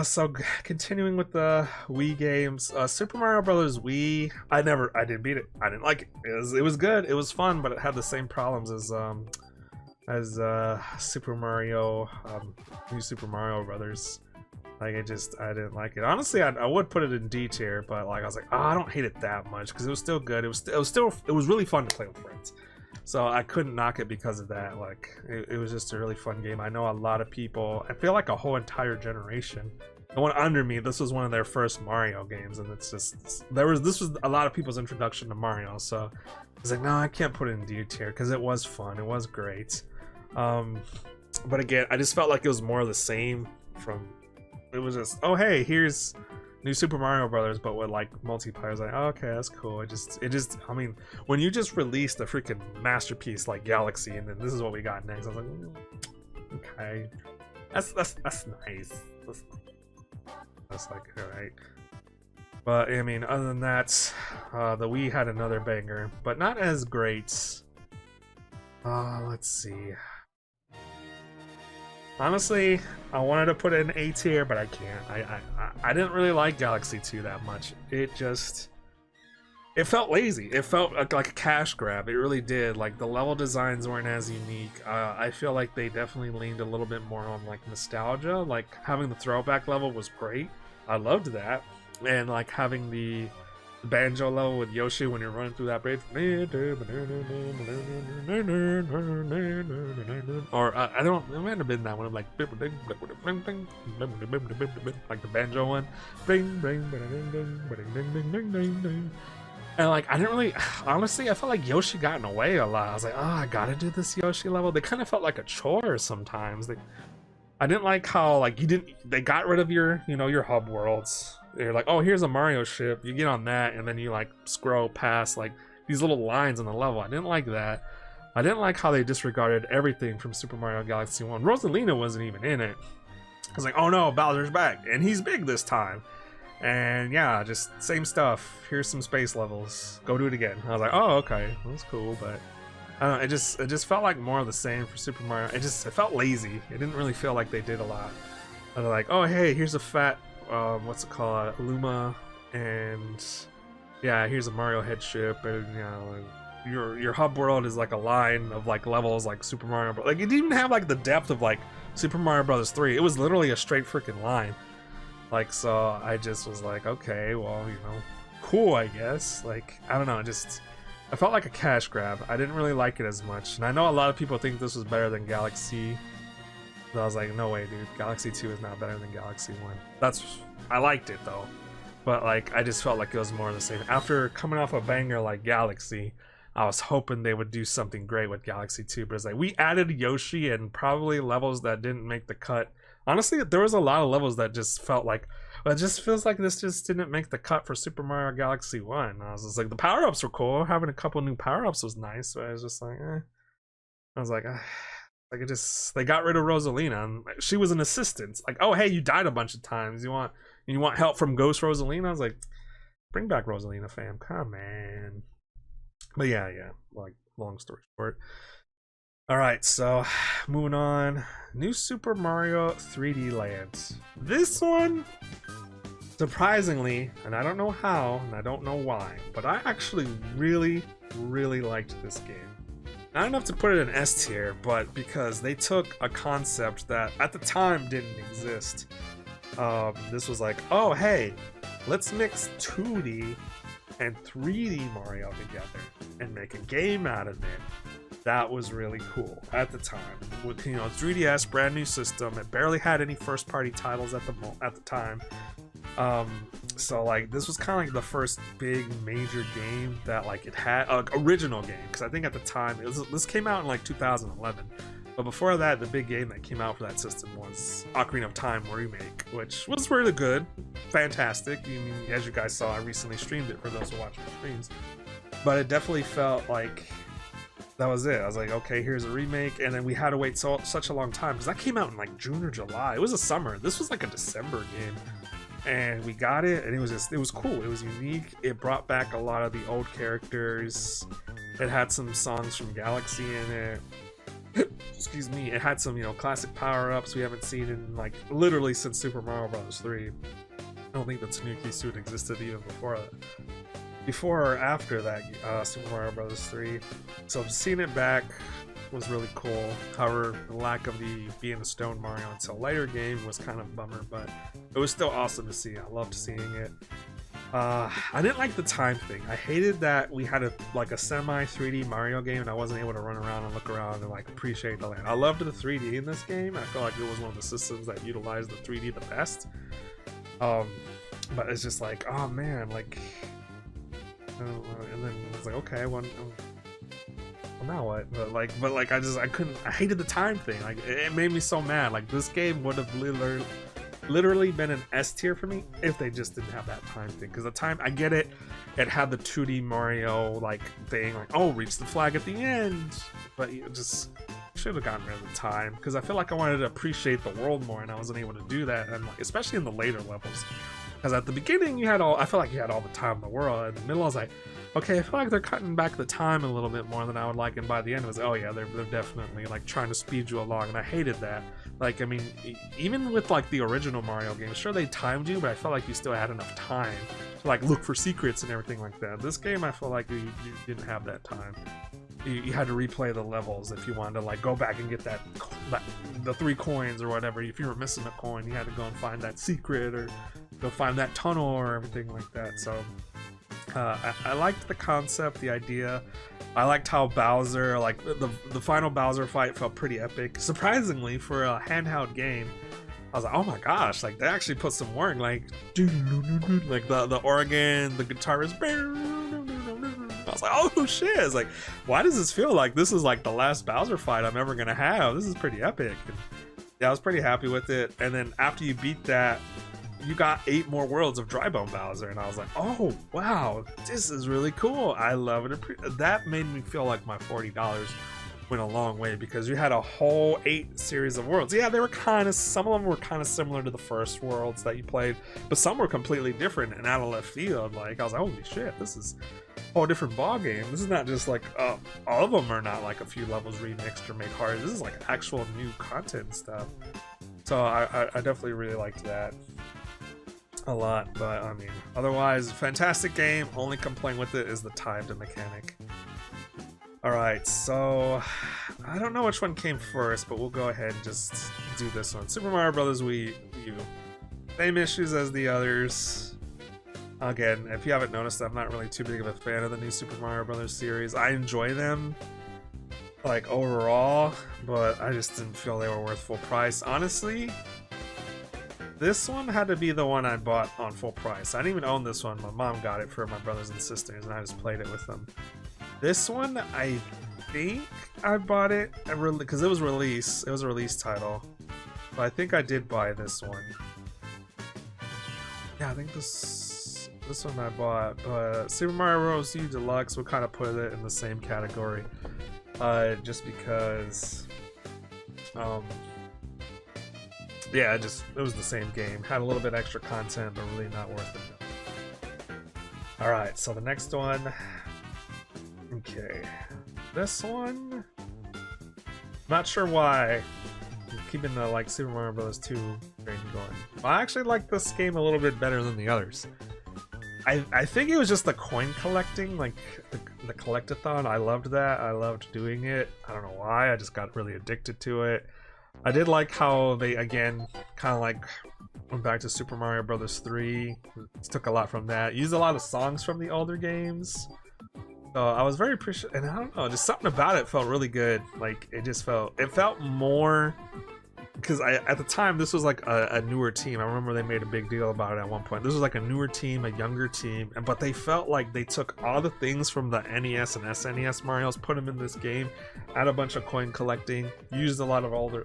So continuing with the Wii games, Super Mario Brothers Wii. I didn't beat it. I didn't like it. It was good. It was fun, but it had the same problems as Super Mario, New Super Mario Brothers. Like I didn't like it. Honestly, I would put it in D tier, but like I was like, oh, I don't hate it that much because it was still good. It was really fun to play with friends. So I couldn't knock it because of that. Like it was just a really fun game. I know a lot of people, I feel like a whole entire generation, the one under me, this was one of their first Mario games, and it's just this was a lot of people's introduction to Mario. So I was like, no, I can't put it in D tier because it was fun. It was great. But again, I just felt like it was more of the same from. It was just, oh hey, here's New Super Mario Brothers, but with like multiplayer. I was like, oh, okay, that's cool. It just, I mean, when you just released a freaking masterpiece like Galaxy, and then this is what we got next, I was like, okay, that's nice. That's like alright. But I mean, other than that, the Wii had another banger, but not as great. Let's see. Honestly, I wanted to put it in A tier, but I can't. I didn't really like Galaxy 2 that much. It felt lazy. It felt like a cash grab. It really did. Like the level designs weren't as unique. I feel like they definitely leaned a little bit more on like nostalgia. Like having the throwback level was great. I loved that. And like having the banjo level with Yoshi when you're running through that bridge, or I don't, it might have been that one. I'm like the banjo one, and like I didn't really, honestly, I felt like Yoshi got in the way a lot. I was like, oh, I gotta do this Yoshi level. They kind of felt like a chore sometimes. I didn't like how like they got rid of your your hub worlds. They're like, oh, here's a Mario ship. You get on that, and then you like scroll past like these little lines on the level. I didn't like that. I didn't like how they disregarded everything from Super Mario Galaxy 1. Rosalina wasn't even in it. I was like, oh no, Bowser's back, and he's big this time. And yeah, just same stuff. Here's some space levels. Go do it again. I was like, oh, okay, that's cool, but I don't know. It just felt like more of the same for Super Mario. It felt lazy. It didn't really feel like they did a lot. They're like, oh hey, here's a fat. What's it called? Luma, and yeah, here's a Mario head ship, and your hub world is like a line of like levels like Super Mario Bros. Like it didn't even have like the depth of like Super Mario Bros. 3. It was literally a straight freaking line. Like so, I just was like, okay, well, cool, I guess. Like I don't know, I felt like a cash grab. I didn't really like it as much, and I know a lot of people think this was better than Galaxy. So I was like, no way, dude. Galaxy 2 is not better than Galaxy 1. I liked it though, but like I just felt like it was more of the same. After coming off a banger like Galaxy, I was hoping they would do something great with Galaxy 2. But it's like we added Yoshi and probably levels that didn't make the cut. Honestly, there was a lot of levels that just felt like, well, it just feels like this just didn't make the cut for Super Mario Galaxy 1. I was just like, the power-ups were cool. Having a couple new power-ups was nice, but I was just like, eh. I was like, like they got rid of Rosalina, and she was an assistant. Like, oh hey, you died a bunch of times. You want help from Ghost Rosalina? I was like, bring back Rosalina, fam. Come on. But yeah. Like, long story short. All right, so moving on. New Super Mario 3D Land. This one, surprisingly, and I don't know how, and I don't know why, but I actually really, really liked this game. Not enough to put it in S tier, but because they took a concept that at the time didn't exist. this was like, oh hey, let's mix 2D and 3D Mario together and make a game out of it. That was really cool at the time. With 3DS, brand new system, it barely had any first-party titles at the time. So like this was kind of like the first big major game that like it had original game, because I think at the time this came out in like 2011. But before that, the big game that came out for that system was Ocarina of Time Remake, which was really good, fantastic. I mean, as you guys saw, I recently streamed it for those who watch my streams. But it definitely felt like that was it. I was like, okay, here's a remake, and then we had to wait such a long time because that came out in like June or July. It was a summer. This was like a December game, and we got it, and it was cool. It was unique. It brought back a lot of the old characters. It had some songs from Galaxy in it. Excuse me. It had some, classic power-ups we haven't seen in like literally since Super Mario Bros. 3. I don't think the Tanuki suit existed even before that. Before or after that, Super Mario Bros. 3. So seeing it back was really cool. However, the lack of the being a Stone Mario until later game was kind of a bummer, but it was still awesome to see. I loved seeing it. I didn't like the time thing. I hated that we had a semi 3D Mario game and I wasn't able to run around and look around and like appreciate the land. I loved the 3D in this game. I feel like it was one of the systems that utilized the 3D the best. But it's just like, oh man, like, and then it's like, okay, well now what? But I couldn't. I hated the time thing. Like it made me so mad. Like this game would have literally been an S tier for me if they just didn't have that time thing. Because the time, I get it, it had the 2D Mario like thing, like, oh, reach the flag at the end, but you just should have gotten rid of the time, because I feel like I wanted to appreciate the world more and I wasn't able to do that, and like, especially in the later levels. Because at the beginning I felt like you had all the time in the world. In the middle I was like, okay, I feel like they're cutting back the time a little bit more than I would like, and by the end it was like, oh yeah, they're definitely like trying to speed you along, and I hated that. Like, I mean, even with like the original Mario games, sure they timed you, but I felt like you still had enough time to like look for secrets and everything like that. This game, I feel like you didn't have that time. You had to replay the levels if you wanted to like go back and get the 3 coins or whatever. If you were missing a coin, you had to go and find that secret or go find that tunnel or everything like that. So I liked the concept, the idea. I liked how Bowser, like the final Bowser fight felt pretty epic. Surprisingly, for a handheld game, I was like, oh my gosh, like they actually put some work, like the organ, the guitar is. I was like, oh shit! It's like, why does this feel like this is like the last Bowser fight I'm ever gonna have? This is pretty epic. And yeah, I was pretty happy with it. And then after you beat that, you got 8 more worlds of Dry Bone Bowser, and I was like, oh wow, this is really cool. I love it. That made me feel like my $40 went a long way, because you had a whole 8 series of worlds. Yeah, they were some of them were kind of similar to the first worlds that you played, but some were completely different and out of left field. Like I was like, holy shit, this is a whole different ball game. This is not just like all of them are not like a few levels remixed or made hard. This is like actual new content and stuff. So I definitely really liked that a lot. But I mean, otherwise, fantastic game. Only complaint with it is the timed mechanic. Alright, so I don't know which one came first, but we'll go ahead and just do this one. Super Mario Bros. Wii U. Same issues as the others. Again, if you haven't noticed, I'm not really too big of a fan of the new Super Mario Bros. Series. I enjoy them, like, overall, but I just didn't feel they were worth full price. Honestly, this one had to be the one I bought on full price. I didn't even own this one. My mom got it for my brothers and sisters, and I just played it with them. This one, I think I bought it because it was released. It was a release title, but I think I did buy this one. Yeah, I think this one I bought. But Super Mario Bros. U Deluxe would kind of put it in the same category, just because. Yeah, it was the same game. Had a little bit extra content, but really not worth it. All right, so the next one. Okay, this one, not sure why. I'm keeping the like Super Mario Bros. 2 train going. I actually like this game a little bit better than the others. I think it was just the coin collecting, like the collect-a-thon. I loved that. I loved doing it. I don't know why. I just got really addicted to it. I did like how they again kind of like went back to Super Mario Brothers 3. Took a lot from that. Used a lot of songs from the older games. So I was very appreciative, and I don't know, just something about it felt really good. Like it felt more, because at the time this was like a newer team. I remember they made a big deal about it at one point. This was like a newer team, a younger team, but they felt like they took all the things from the NES and SNES Mario's, put them in this game, had a bunch of coin collecting, used a lot of older,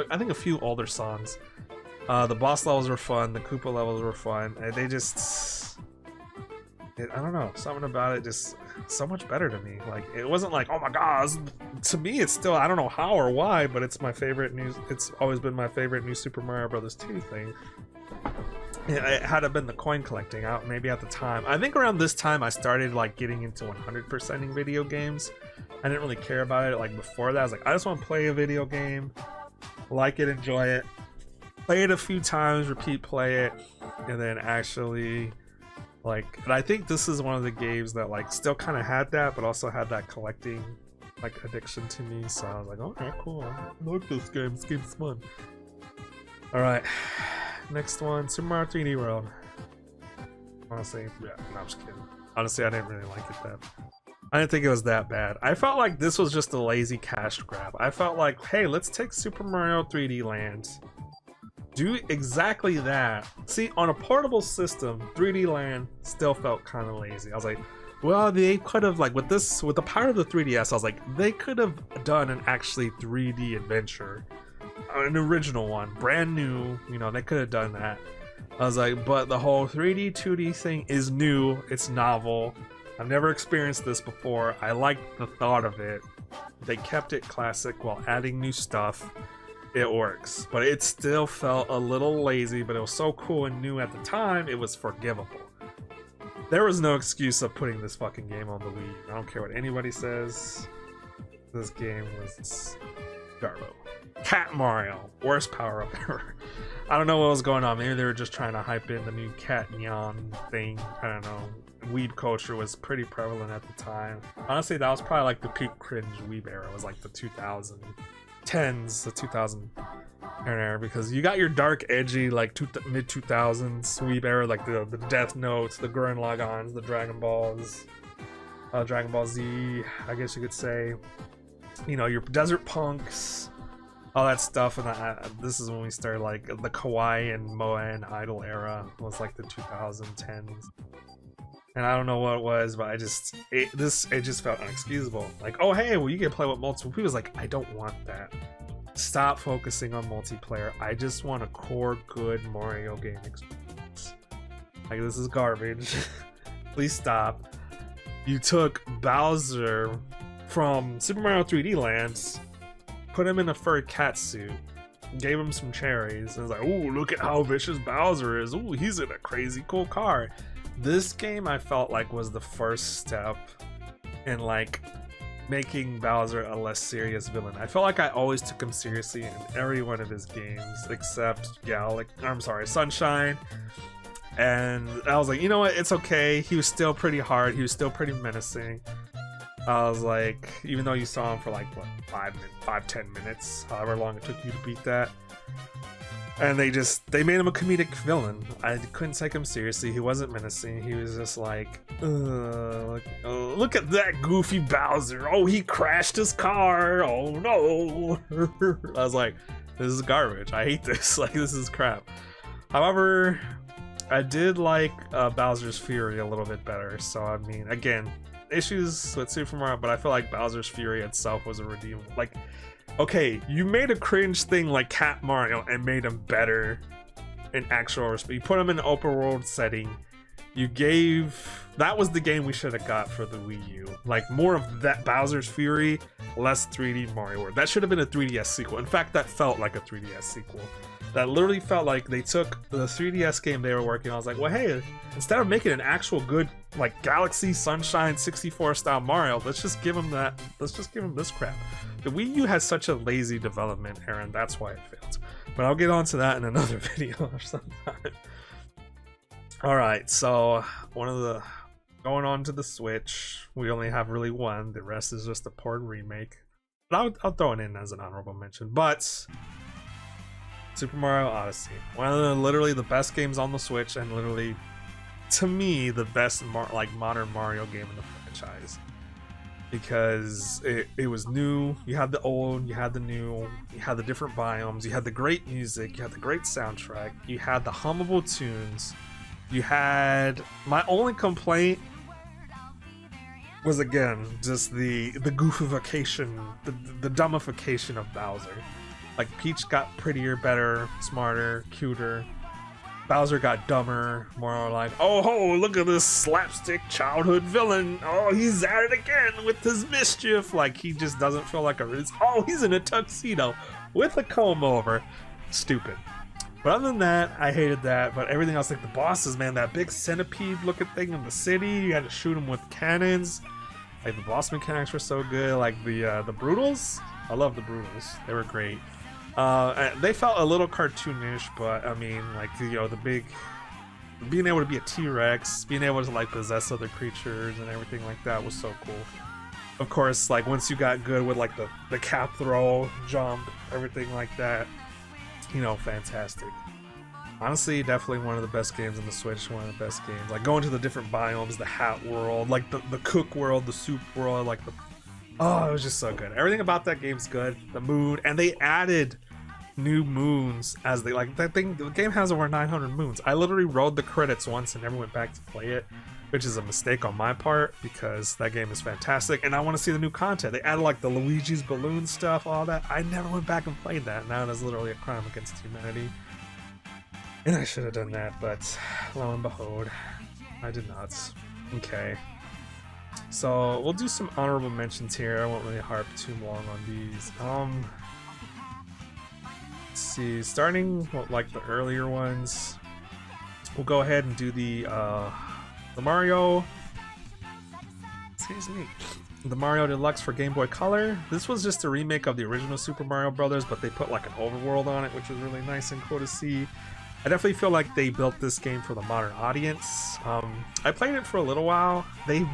I think a few older songs. The boss levels were fun, the Koopa levels were fun. They just, I don't know, something about it just so much better to me. Like it wasn't like, oh my god, to me it's still, I don't know how or why, but it's my favorite new, it's always been my favorite new Super Mario Brothers 2 thing. It had been the coin collecting out maybe at the time. I think around this time I started like getting into 100%ing video games. I didn't really care about it. Like before that I was like, I just want to play a video game, like it, enjoy it, play it a few times, repeat play it, and then actually like, and I think this is one of the games that like still kind of had that, but also had that collecting like addiction to me. So I was like, okay, cool, I like this game. This game's fun. All right, next one, Super Mario 3D World. Honestly, yeah, no, I'm just kidding. Honestly, I didn't really like it that. I didn't think it was that bad. I felt like this was just a lazy cash grab. I felt like, hey, let's take Super Mario 3D Land, do exactly that. See, on a portable system, 3D Land still felt kind of lazy. I was like, well, they could have, like, with the power of the 3DS, I was like, they could have done an actually 3D adventure, an original one, brand new. You know, they could have done that. I was like, but the whole 3D 2D thing is new. It's novel. I've never experienced this before. I like the thought of it. They kept it classic while adding new stuff. It works, but it still felt a little lazy, but it was so cool and new at the time, it was forgivable. There was no excuse of putting this fucking game on the Wii. I don't care what anybody says. This game was Garbo. Cat Mario, worst power up ever. I don't know what was going on. Maybe they were just trying to hype in the new Cat Neon thing. I don't know. Weeb culture was pretty prevalent at the time. Honestly, that was probably like the peak cringe Weeb era. It was like the 2010s, the 2000 era, because you got your dark, edgy, like mid 2000s Weeb era, like the Death Notes, the Gurren Lagans, the Dragon Balls, Dragon Ball Z, I guess you could say. You know, your Desert Punks, all that stuff. And this is when we started like the Kawaii and Moa and Idol era. It was like the 2010s. And I don't know what it was, but it just felt inexcusable. Like, oh hey, well you can play with multiple people. It's like, I don't want that. Stop focusing on multiplayer. I just want a core good Mario game experience. Like, this is garbage. Please stop. You took Bowser from Super Mario 3D Land, put him in a furry cat suit, gave him some cherries, and was like, ooh, look at how vicious Bowser is. Ooh, he's in a crazy cool car. This game, I felt like, was the first step in like making Bowser a less serious villain. I felt like I always took him seriously in every one of his games except Sunshine. And I was like, you know what, it's okay. He was still pretty hard. He was still pretty menacing. I was like, even though you saw him for like what, 5-10 minutes, however long it took you to beat that. And they made him a comedic villain. I couldn't take him seriously. He wasn't menacing. He was just like, look at that goofy Bowser. Oh, he crashed his car. Oh no. I was like, this is garbage. I hate this. Like, this is crap. However, I did like Bowser's Fury a little bit better. So, I mean, again, issues with Super Mario, but I feel like Bowser's Fury itself was a redeemable. Like, okay, you made a cringe thing like Cat Mario and made him better in actual respect. You put him in an open world setting. That was the game we should have got for the Wii U. Like, more of that Bowser's Fury, less 3D Mario World. That should have been a 3DS sequel. In fact, that felt like a 3DS sequel. That literally felt like they took the 3DS game they were working on. I was like, well, hey, instead of making an actual good, like, Galaxy Sunshine 64 style Mario, let's just give him this crap. The Wii U has such a lazy development, Aaron. That's why it failed. But I'll get onto that in another video or sometime. Alright, so going on to the Switch, we only have really one. The rest is just a port remake. But I'll throw it in as an honorable mention. But Super Mario Odyssey. One of literally the best games on the Switch, and literally, to me, the best modern Mario game in the franchise. Because it was new, you had the old, you had the new, you had the different biomes, you had the great music, you had the great soundtrack, you had the hummable tunes, you had... My only complaint was, again, just the goofification, the dumbification of Bowser. Like, Peach got prettier, better, smarter, cuter. Bowser got dumber, more like, oh ho, look at this slapstick childhood villain. Oh, he's at it again with his mischief. Like, he just doesn't feel like a... Oh, he's in a tuxedo with a comb over. Stupid. But other than that, I hated that. But everything else, like the bosses, man, that big centipede looking thing in the city, you had to shoot him with cannons. Like, the boss mechanics were so good. Like, the Broodals, I love the Broodals. They were great. They felt a little cartoonish, but I mean, like, you know, the big, being able to be a T-Rex, being able to like possess other creatures and everything like that was so cool. Of course, like, once you got good with like the cap throw, jump, everything like that, you know, fantastic. Honestly, definitely one of the best games on the Switch, one of the best games. Like, going to the different biomes, the hat world, like the cook world, the soup world, like the... Oh, it was just so good. Everything about that game's good. The mood, and they added new moons as they like that thing. The game has over 900 moons. I literally rode the credits once and never went back to play it, which is a mistake on my part because that game is fantastic and I want to see the new content. They added like the Luigi's balloon stuff, all that. I never went back and played that. Now that's literally a crime against humanity, and I should have done that, but lo and behold, I did not. Okay. So we'll do some honorable mentions here. I won't really harp too long on these. Let's see, starting with like the earlier ones, we'll go ahead and do the Mario. Excuse me. The Mario Deluxe for Game Boy Color. This was just a remake of the original Super Mario Brothers, but they put like an overworld on it, which was really nice and cool to see. I definitely feel like they built this game for the modern audience. I played it for a little while. They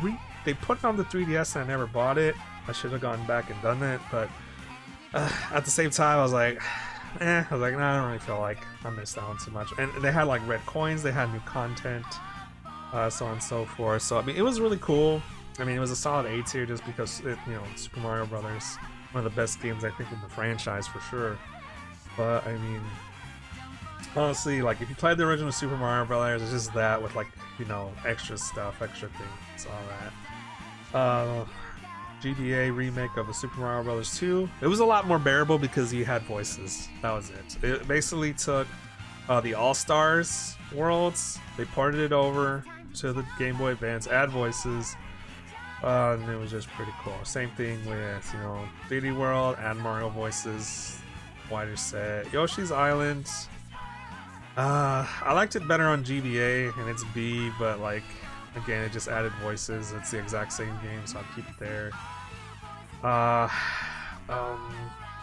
put it on the 3DS and I never bought it. I should have gone back and done it, but at the same time I was like, nah, I don't really feel like I missed out on too much. And they had like red coins, they had new content, so on and so forth. So I mean, it was really cool. I mean, it was a solid A tier just because it, you know, Super Mario Brothers, one of the best games I think in the franchise for sure. But I mean, honestly, like, if you played the original Super Mario Brothers, it's just that with like, you know, extra stuff, extra things, all that. GBA remake of the Super Mario Bros. 2. It was a lot more bearable because you had voices. That was it. It basically took the All-Stars worlds, they ported it over to the Game Boy Advance, add voices, and it was just pretty cool. Same thing with, you know, 3D World, add Mario voices, wider set. Yoshi's Island, I liked it better on GBA and it's B, but like, again, it just added voices. It's the exact same game, so I'll keep it there. I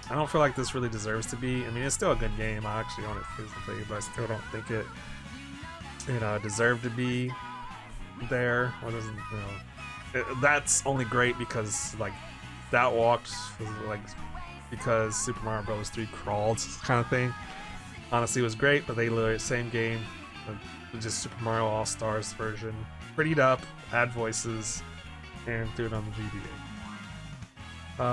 don't feel like this really deserves to be. I mean, it's still a good game. I actually own it physically, but I still don't think it, you know, deserved to be there. Or doesn't, you know, that's only great because like that walked like because Super Mario Bros. 3 crawled kind of thing. Honestly, it was great, but they literally same game, just Super Mario All Stars version. Prettied up, add voices, and threw it on the GBA.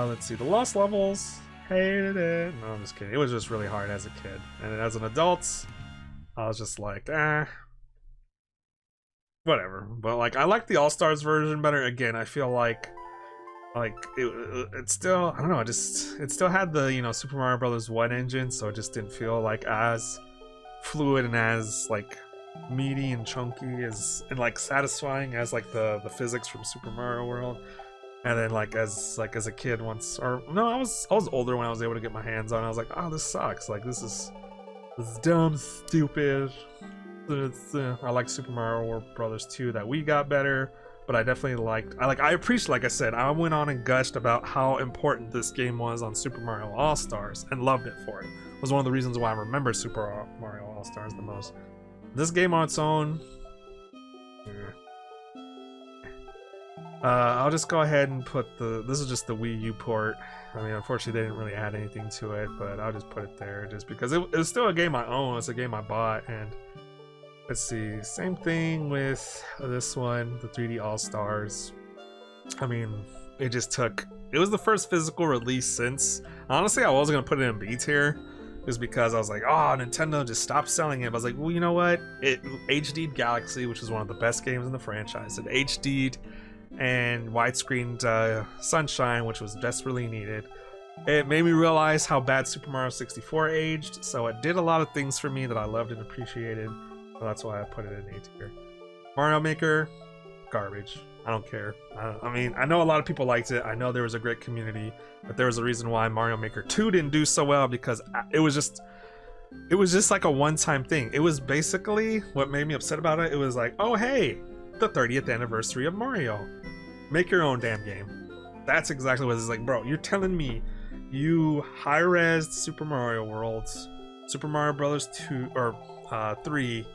Let's see, the Lost Levels, hated it. No, I'm just kidding. It was just really hard as a kid, and as an adult, I was just like, whatever. But like, I like the All Stars version better. Again, I feel like it still, I don't know, it still had the, you know, Super Mario Brothers 1 engine, so it just didn't feel like as fluid and as like meaty and chunky as and like satisfying as like the physics from Super Mario World. And then like as a kid once, or no, I was older when I was able to get my hands on it. I was like, oh, this sucks, like this is dumb, stupid. I like Super Mario World Brothers 2 that we got better, but I definitely I appreciate, like I said, I went on and gushed about how important this game was on Super Mario All Stars and loved it for it. It was one of the reasons why I remember Super Mario All Stars the most. This game on its own, I'll just go ahead and put this is just the Wii U port. I mean, unfortunately, they didn't really add anything to it, but I'll just put it there just because it was still a game I own. It's a game I bought, and let's see, same thing with this one, the 3D All Stars. I mean, it was the first physical release since. Honestly, I wasn't gonna put it in B tier, just because I was like, oh, Nintendo just stopped selling it. But I was like, well, you know what? It HD'd Galaxy, which is one of the best games in the franchise. It HD'd and widescreened Sunshine, which was desperately needed. It made me realize how bad Super Mario 64 aged, so it did a lot of things for me that I loved and appreciated. So that's why I put it in A tier. Mario Maker, garbage. I don't care. I mean, I know a lot of people liked it. I know there was a great community, but there was a reason why Mario Maker 2 didn't do so well, because it was just like a one-time thing. It was basically what made me upset about it. It was like, oh hey, the 30th anniversary of Mario. Make your own damn game. That's exactly what it's like, bro. You're telling me you high-res Super Mario Worlds, Super Mario Brothers 2 or 3,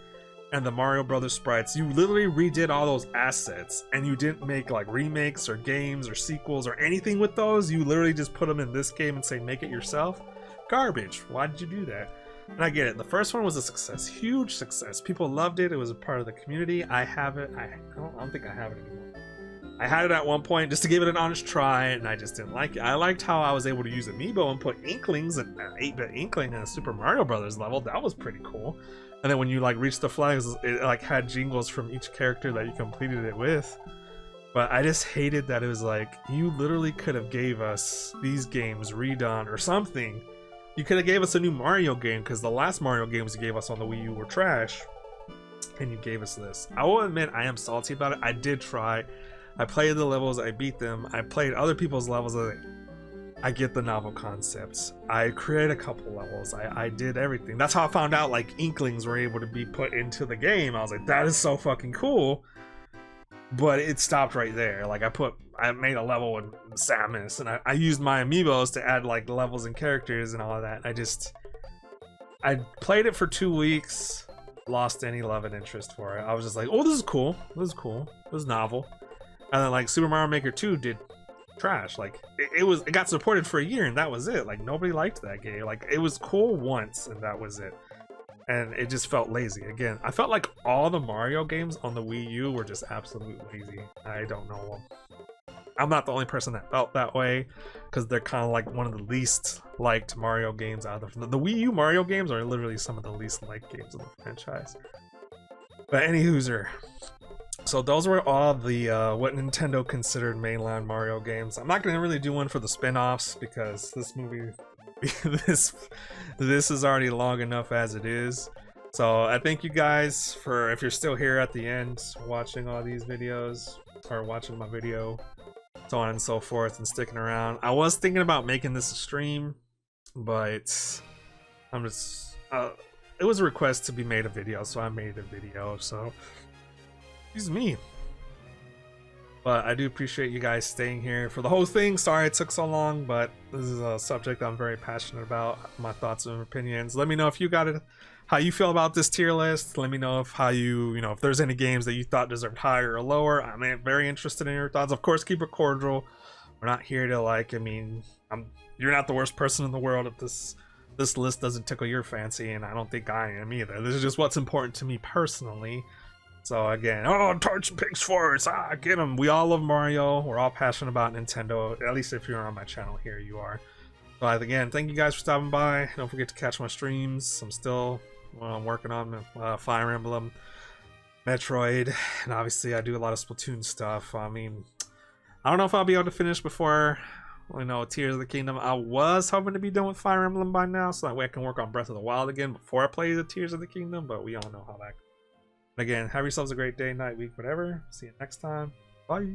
and the Mario Brothers sprites. You literally redid all those assets, and you didn't make like remakes or games or sequels or anything with those. You literally just put them in this game and say make it yourself. Garbage. Why did you do that? And I get it. The first one was a success, huge success. People loved it. It was a part of the community. I have it. I don't think I have it anymore. I had it at one point just to give it an honest try, and I just didn't like it. I liked how I was able to use Amiibo and put Inklings, and an 8-bit Inkling in a Super Mario Brothers level. That was pretty cool. And then when you like reached the flags, it like had jingles from each character that you completed it with. But I just hated that it was like, you literally could have gave us these games redone or something. You could have gave us a new Mario game, because the last Mario games you gave us on the Wii U were trash. And you gave us this. I will admit I am salty about it. I did try. I played the levels, I beat them. I played other people's levels. I get the novel concepts. I created a couple levels. I did everything. That's how I found out like Inklings were able to be put into the game. I was like, that is so fucking cool. But it stopped right there. Like I made a level in Samus, and I used my amiibos to add like levels and characters and all of that. I played it for 2 weeks, lost any love and interest for it. I was just like, oh, this is cool. This is cool. This is novel. And then like Super Mario Maker 2 did trash. Like it got supported for a year, and that was it. Like nobody liked that game. Like it was cool once, and that was it. And it just felt lazy. Again, I felt like all the Mario games on the Wii U were just absolute lazy. I don't know. I'm not the only person that felt that way, because they're kind of like one of the least liked Mario games out of the Wii U. Mario games are literally some of the least liked games in the franchise. But any hooser. So those were all the what Nintendo considered mainline Mario games. I'm not gonna really do one for the spin-offs, because this movie this is already long enough as it is. So I thank you guys for, if you're still here at the end watching all these videos, or watching my video, so on and so forth, and sticking around. I was thinking about making this a stream, but I'm just it was a request to be made a video, so I made a video. So excuse me. But I do appreciate you guys staying here for the whole thing. Sorry it took so long, but this is a subject I'm very passionate about. My thoughts and opinions. Let me know if you got it, how you feel about this tier list. Let me know if if there's any games that you thought deserved higher or lower. I'm very interested in your thoughts. Of course, keep it cordial. We're not here to you're not the worst person in the world if this list doesn't tickle your fancy, and I don't think I am either. This is just what's important to me personally. So again, Torch picks for us. Get them. We all love Mario. We're all passionate about Nintendo. At least if you're on my channel here, you are. But again, thank you guys for stopping by. Don't forget to catch my streams. I'm still working on Fire Emblem, Metroid, and obviously I do a lot of Splatoon stuff. I mean, I don't know if I'll be able to finish before Tears of the Kingdom. I was hoping to be done with Fire Emblem by now, so that way I can work on Breath of the Wild again before I play the Tears of the Kingdom. But we all know how that goes. Again, have yourselves a great day, night, week, whatever. See you next time. Bye.